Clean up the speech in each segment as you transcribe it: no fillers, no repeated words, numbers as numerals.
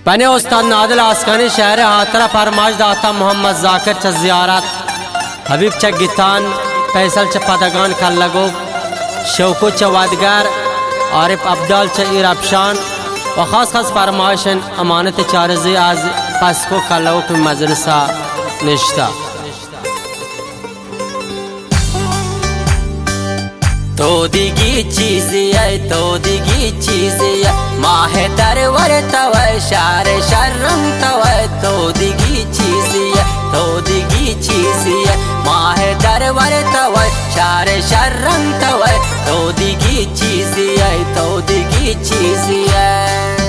पने उस्ताद नादिल आसकानी शहर हाथरा फरमाश दाता मोहम्मद जाकिर च जियारत हबीब च गितान फैसल च पदगान खल लगो शौको च वादगार आरिफ अब्दाल च इराबशान व खास खास फरमाशन अमानत चारजी आज पसको खलो पे मजरसा निश्ता तो दिगी चीज़ है तो दिगी चीज़ है माह दरवर तव शार शर्म तव तो दिगी चीज़ है तो दिगी चीज़ है माह दरवर तव शार शर्म तव तो दिगी चीज़ है तो दिगी चीज़ है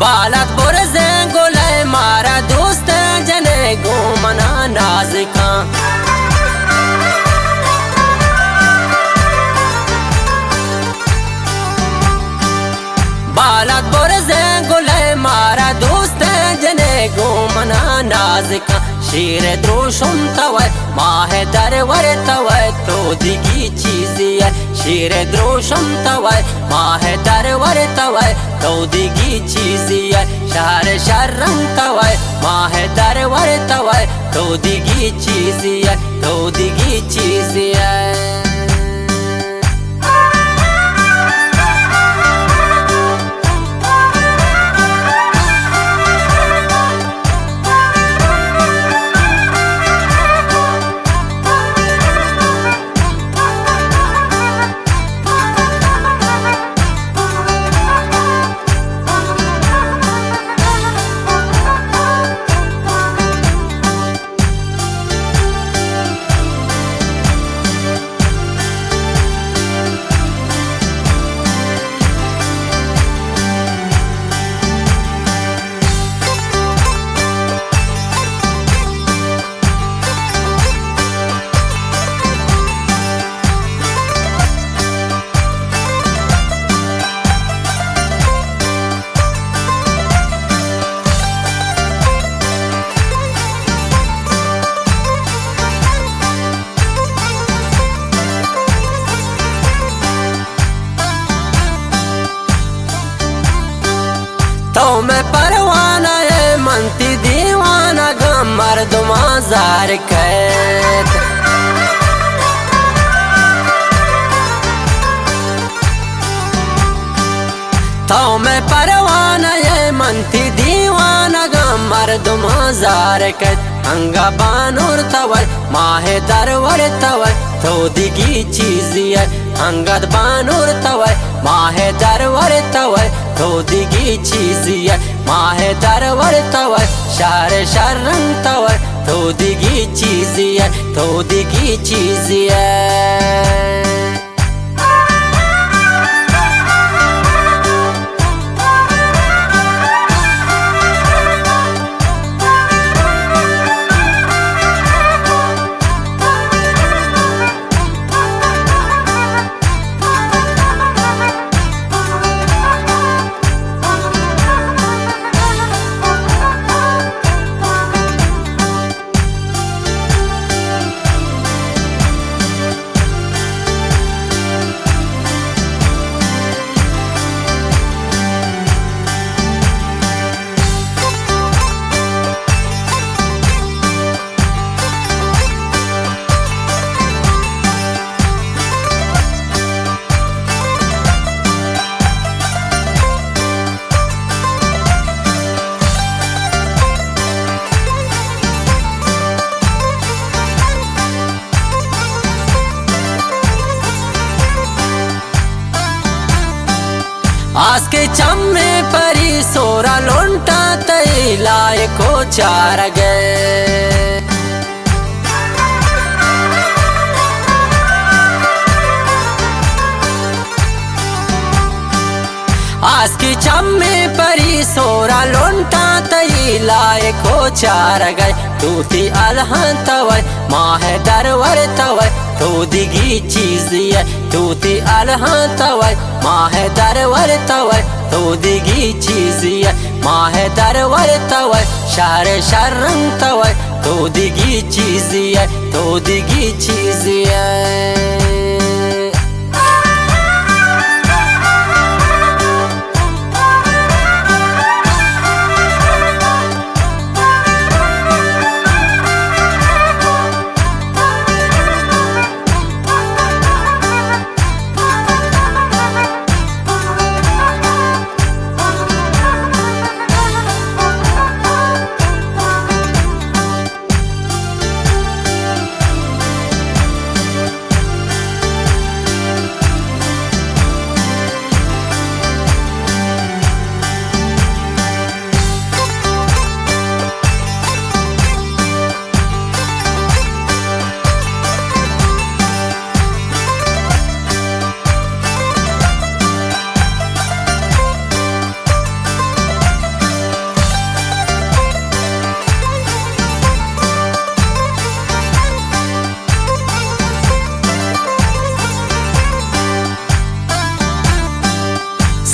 बालत बुरज़े गुले मारा दोस्त जने गो मना नाज का बालत बुरज़े गुले मारा दोस्त जने गो मना नाज का शीर द्रोशुम तवै माह दरवर तवै तो दिगी चीज़ है शीर द्रोशुम तवै माह दरवर तवै तो दिगी चीज़ है शहर शर्म तवै माह दरवर तवै तो दिगी चीज़ है तो दिगी चीज़ है तो मैं परवाना है मनती दीवाना गम मर्दमा जार कैद तो मैं परवाना है मनती दीवाना गम मर्दमा जार कैद अंगा बानूर तवै माह दरवर तवै तो दिगी चीज़ है अंगद बानूर तवै माह दरवर तवै तो दिगी चीज़ है माह दरवर तवै शार शर्म तवै तो दिगी चीज़ है तो दिगी चीज़ है आस के चम्मे परी सोरा लोंटा तई लाए को चार गए। आस की चम्मे परी सोरा लोंटा तई लाए को चार गए। तूती अलहन तवय माह दरवर तवय तो दिगी चीज है। तूती अलहन तवय माह दरवर तवय तो दिगी चीज है। माह दरवर तवय शहर शर्रंग तवय तो दिगी चीज है। तो दिगी चीज है।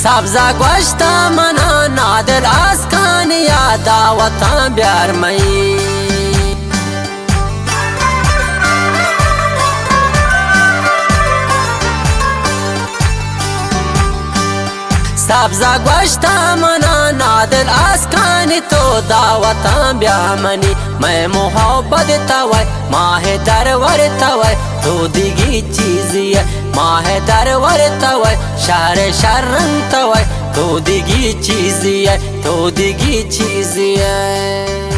सब्जा गोश्ता मना नादल आसकान याद आवता प्यार मई। सब्जा गोश्ता मना नादल आसकान तो दावता ब्यामनी। मैं मोहब्बत तवय माह दरवर तवय तो दिगी चीज है। माह दरवर तवय शहर शर्रंग तवय तो दिगी चीज है। तो दिगी चीज है।